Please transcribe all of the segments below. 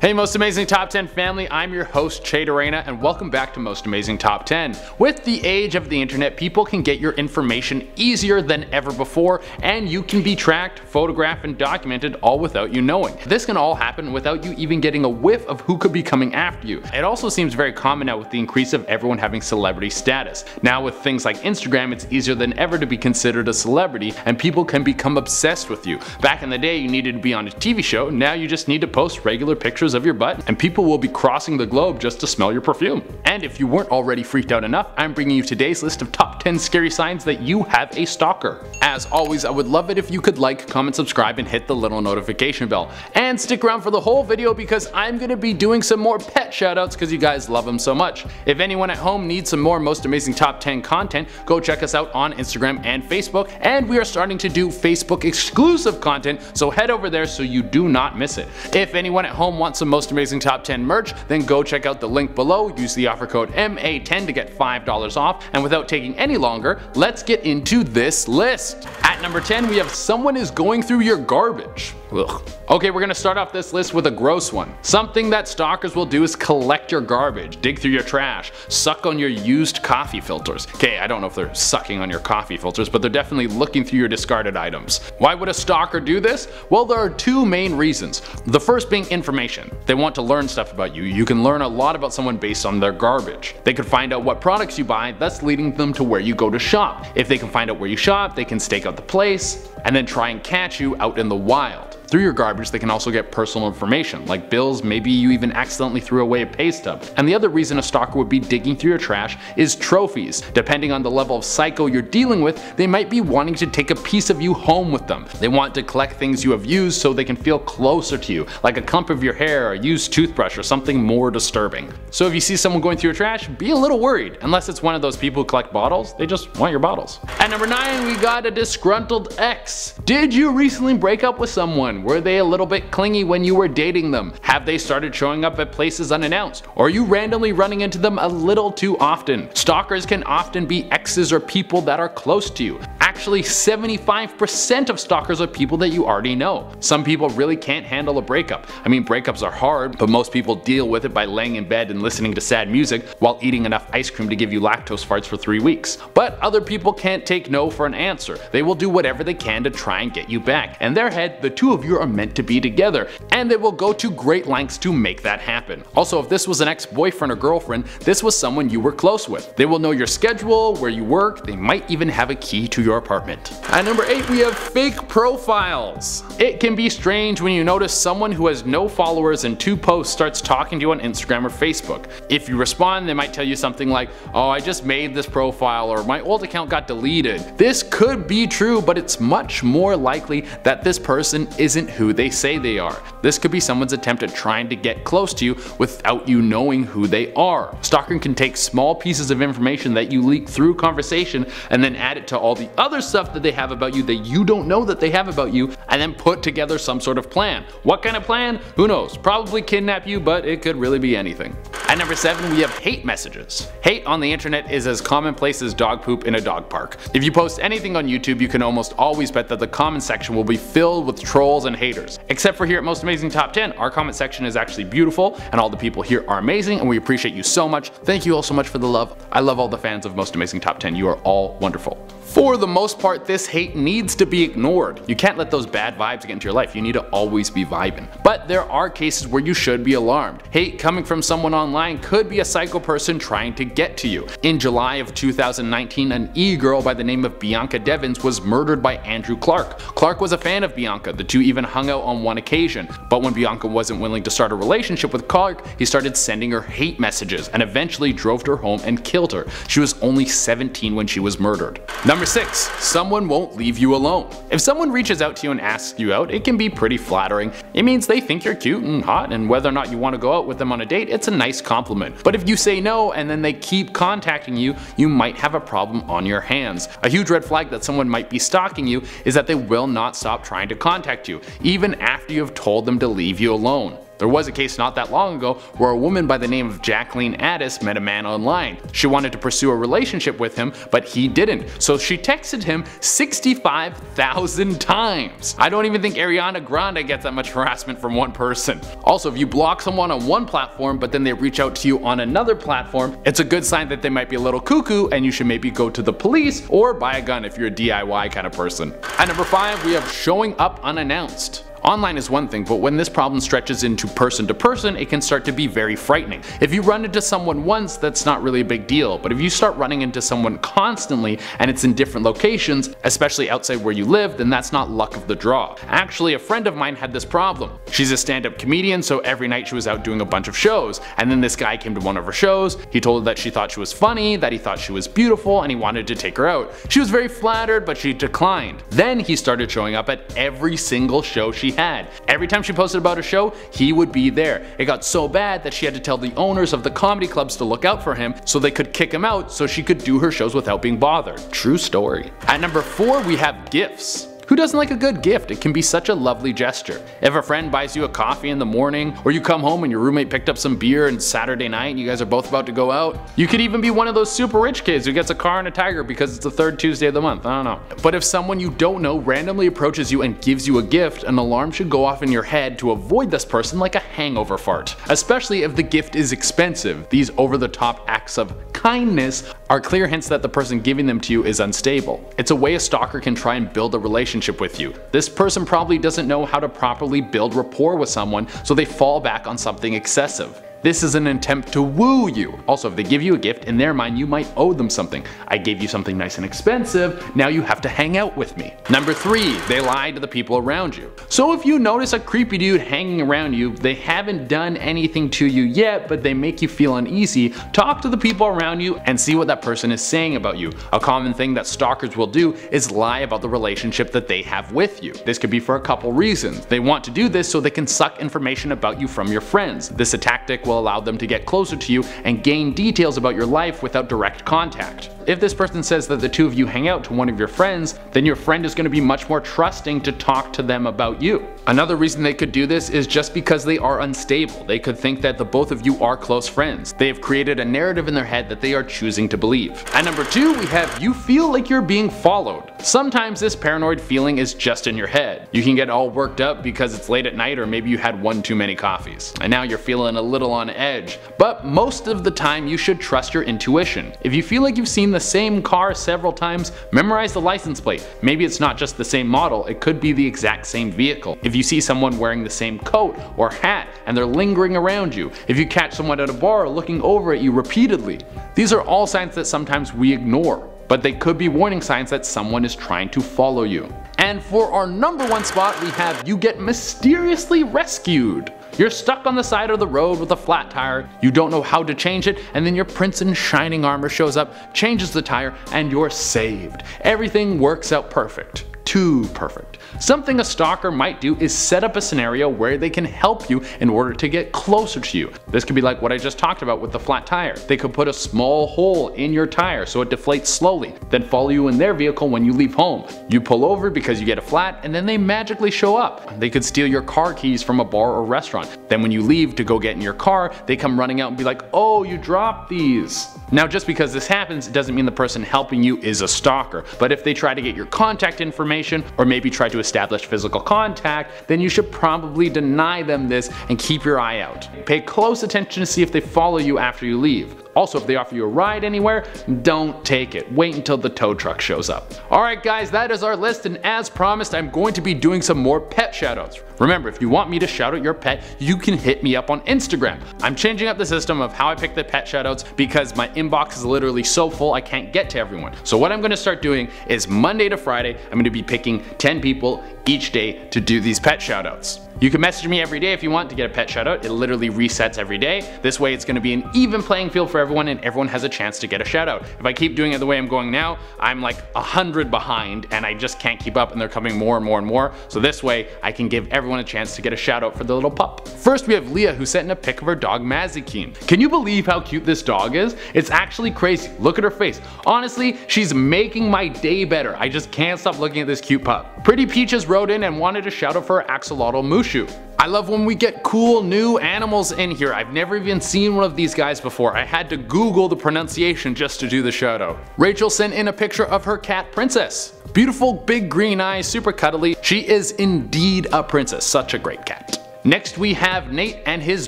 Hey Most Amazing Top 10 family, I'm your host Che Dorena and welcome back to Most Amazing Top 10. With the age of the internet, people can get your information easier than ever before and you can be tracked, photographed, and documented all without you knowing. This can all happen without you even getting a whiff of who could be coming after you. It also seems very common now with the increase of everyone having celebrity status. Now with things like Instagram, it's easier than ever to be considered a celebrity and people can become obsessed with you. Back in the day you needed to be on a TV show, now you just need to post regular pictures of your butt and people will be crossing the globe just to smell your perfume. And if you weren't already freaked out enough, I'm bringing you today's list of top 10 scary signs that you have a stalker. As always, I would love it if you could like, comment, subscribe, and hit the little notification bell. And stick around for the whole video because I'm gonna be doing some more pet shoutouts because you guys love them so much. If anyone at home needs some more Most Amazing Top 10 content, go check us out on Instagram and Facebook, and we are starting to do Facebook exclusive content, so head over there so you do not miss it. If anyone at home wants some Most Amazing Top 10 merch, then go check out the link below, use the offer code MA10 to get $5 off, and without taking any longer, let's get into this list. At number 10 we have someone is going through your garbage. Ugh. Okay, we're gonna start off this list with a gross one. Something that stalkers will do is collect your garbage, dig through your trash, suck on your used coffee filters. Okay, I don't know if they're sucking on your coffee filters, but they're definitely looking through your discarded items. Why would a stalker do this? Well, there are two main reasons. The first being information. They want to learn stuff about you. You can learn a lot about someone based on their garbage. They could find out what products you buy, thus leading them to where you go to shop. If they can find out where you shop, they can stake out the place, and then try and catch you out in the wild. Through your garbage they can also get personal information, like bills, maybe you even accidentally threw away a pay stub. And the other reason a stalker would be digging through your trash is trophies. Depending on the level of psycho you're dealing with, they might be wanting to take a piece of you home with them. They want to collect things you have used so they can feel closer to you, like a clump of your hair, a used toothbrush, or something more disturbing. So if you see someone going through your trash, be a little worried, unless it's one of those people who collect bottles, they just want your bottles. At number 9 we got a disgruntled ex. Did you recently break up with someone? Were they a little bit clingy when you were dating them? Have they started showing up at places unannounced? Or are you randomly running into them a little too often? Stalkers can often be exes or people that are close to you. Actually, 75% of stalkers are people that you already know. Some people really can't handle a breakup. I mean, breakups are hard, but most people deal with it by laying in bed and listening to sad music while eating enough ice cream to give you lactose farts for 3 weeks. But other people can't take no for an answer. They will do whatever they can to try and get you back. In their head, the two of you are meant to be together, and they will go to great lengths to make that happen. Also, if this was an ex-boyfriend or girlfriend, this was someone you were close with. They will know your schedule, where you work, they might even have a key to your apartment. At number 8 we have fake profiles. It can be strange when you notice someone who has no followers and 2 posts starts talking to you on Instagram or Facebook. If you respond, they might tell you something like, oh, I just made this profile, or my old account got deleted. This could be true, but it's much more likely that this person isn't who they say they are. This could be someone's attempt at trying to get close to you without you knowing who they are. Stalking can take small pieces of information that you leak through conversation and then add it to all the other stuff that they have about you that you don't know that they have about you, and then put together some sort of plan. What kind of plan? Who knows? Probably kidnap you, but it could really be anything. At number 7 we have hate messages. Hate on the internet is as commonplace as dog poop in a dog park. If you post anything on YouTube, you can almost always bet that the comment section will be filled with trolls and haters. Except for here at Most Amazing Top 10, our comment section is actually beautiful and all the people here are amazing and we appreciate you so much. Thank you all so much for the love. I love all the fans of Most Amazing Top 10. You are all wonderful. For the most part, this hate needs to be ignored. You can't let those bad vibes get into your life. You need to always be vibing. But there are cases where you should be alarmed. Hate coming from someone online could be a psycho person trying to get to you. In July of 2019, an e-girl by the name of Bianca Devins was murdered by Andrew Clark. Clark was a fan of Bianca. The two even hung out on one occasion. But when Bianca wasn't willing to start a relationship with Clark, he started sending her hate messages and eventually drove her home and killed her. She was only 17 when she was murdered. Number 6. Someone won't leave you alone. If someone reaches out to you and asks you out, it can be pretty flattering. It means they think you're cute and hot, and whether or not you want to go out with them on a date, it's a nice compliment. But if you say no and then they keep contacting you, you might have a problem on your hands. A huge red flag that someone might be stalking you is that they will not stop trying to contact you, even after you have told them to leave you alone. There was a case not that long ago where a woman by the name of Jacqueline Addis met a man online. She wanted to pursue a relationship with him, but he didn't, so she texted him 65,000 times. I don't even think Ariana Grande gets that much harassment from one person. Also, if you block someone on one platform but then they reach out to you on another platform, it's a good sign that they might be a little cuckoo and you should maybe go to the police or buy a gun if you're a DIY kind of person. At number 5, we have showing up unannounced. Online is one thing, but when this problem stretches into person to person, it can start to be very frightening. If you run into someone once, that's not really a big deal, but if you start running into someone constantly and it's in different locations, especially outside where you live, then that's not luck of the draw. Actually, a friend of mine had this problem. She's a stand-up comedian, so every night she was out doing a bunch of shows, and then this guy came to one of her shows. He told her that she thought she was funny, that he thought she was beautiful, and he wanted to take her out. She was very flattered, but she declined. Then he started showing up at every single show she had. Every time she posted about a show, he would be there. It got so bad that she had to tell the owners of the comedy clubs to look out for him so they could kick him out so she could do her shows without being bothered. True story. At number 4, we have gifts. Who doesn't like a good gift? It can be such a lovely gesture. If a friend buys you a coffee in the morning, or you come home and your roommate picked up some beer and Saturday night and you guys are both about to go out. You could even be one of those super rich kids who gets a car and a tiger because it's the 3rd Tuesday of the month, I don't know. But if someone you don't know randomly approaches you and gives you a gift, an alarm should go off in your head to avoid this person like a hangover fart. Especially if the gift is expensive. These over-the-top acts of kindness are clear hints that the person giving them to you is unstable. It's a way a stalker can try and build a relationship with you. This person probably doesn't know how to properly build rapport with someone, so they fall back on something excessive. This is an attempt to woo you. Also, if they give you a gift, in their mind you might owe them something. I gave you something nice and expensive, now you have to hang out with me. Number 3, they lie to the people around you. So if you notice a creepy dude hanging around you, they haven't done anything to you yet, but they make you feel uneasy, talk to the people around you and see what that person is saying about you. A common thing that stalkers will do is lie about the relationship that they have with you. This could be for a couple reasons. They want to do this so they can suck information about you from your friends. This tactic will allow them to get closer to you and gain details about your life without direct contact. If this person says that the two of you hang out to one of your friends, then your friend is going to be much more trusting to talk to them about you. Another reason they could do this is just because they are unstable. They could think that the both of you are close friends. They have created a narrative in their head that they are choosing to believe. At number 2, we have you feel like you're being followed. Sometimes this paranoid feeling is just in your head. You can get all worked up because it's late at night or maybe you had one too many coffees. And now you're feeling a little on edge. But most of the time you should trust your intuition. If you feel like you've seen the same car several times, memorize the license plate. Maybe it's not just the same model, it could be the exact same vehicle. If you see someone wearing the same coat or hat and they're lingering around you, if you catch someone at a bar looking over at you repeatedly, these are all signs that sometimes we ignore. But they could be warning signs that someone is trying to follow you. And for our number 1 spot, we have you get mysteriously rescued. You're stuck on the side of the road with a flat tire, you don't know how to change it, and then your prince in shining armor shows up, changes the tire, and you're saved. Everything works out perfect. Too perfect. Something a stalker might do is set up a scenario where they can help you in order to get closer to you. This could be like what I just talked about with the flat tire. They could put a small hole in your tire so it deflates slowly, then follow you in their vehicle when you leave home. You pull over because you get a flat and then they magically show up. They could steal your car keys from a bar or restaurant. Then when you leave to go get in your car, they come running out and be like, oh, you dropped these. Now just because this happens, it doesn't mean the person helping you is a stalker, but if they try to get your contact information or maybe try to establish physical contact, then you should probably deny them this and keep your eye out. Pay close attention to see if they follow you after you leave. Also, if they offer you a ride anywhere, don't take it. Wait until the tow truck shows up. Alright guys, that is our list, and as promised, I'm going to be doing some more pet shoutouts. Remember, if you want me to shout out your pet, you can hit me up on Instagram. I'm changing up the system of how I pick the pet shoutouts because my inbox is literally so full I can't get to everyone. So what I'm going to start doing is Monday to Friday, I'm going to be picking 10 people each day to do these pet shoutouts. You can message me every day if you want to get a pet shoutout. It literally resets every day. This way it's going to be an even playing field for everyone and everyone has a chance to get a shoutout. If I keep doing it the way I'm going now, I'm like 100 behind and I just can't keep up and they're coming more and more and more. So this way I can give everyone a chance to get a shoutout for the little pup. First we have Leah, who sent in a pic of her dog Mazikeen. Can you believe how cute this dog is? It's actually crazy. Look at her face. Honestly, she's making my day better. I just can't stop looking at this cute pup. Pretty Peaches wrote in and wanted a shout out for her axolotl Moose Mushu. I love when we get cool new animals in here. I've never even seen one of these guys before. I had to Google the pronunciation just to do the shout out. Rachel sent in a picture of her cat Princess. Beautiful big green eyes, super cuddly. She is indeed a princess, such a great cat. Next we have Nate and his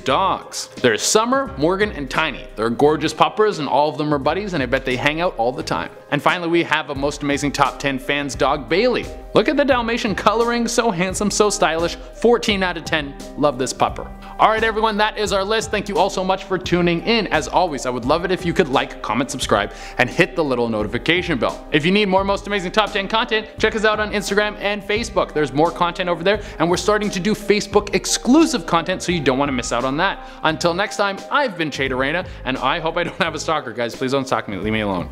dogs. There's Summer, Morgan, and Tiny. They're gorgeous puppers and all of them are buddies and I bet they hang out all the time. And finally we have a most amazing top 10 fans dog, Bailey. Look at the Dalmatian coloring, so handsome, so stylish, 14 out of 10, love this pupper. Alright everyone, that is our list. Thank you all so much for tuning in. As always, I would love it if you could like, comment, subscribe, and hit the little notification bell. If you need more Most Amazing Top 10 content, check us out on Instagram and Facebook. There's more content over there, and we're starting to do Facebook exclusive content, so you don't want to miss out on that. Until next time, I've been Chaderena, and I hope I don't have a stalker, guys. Please don't stalk me, leave me alone.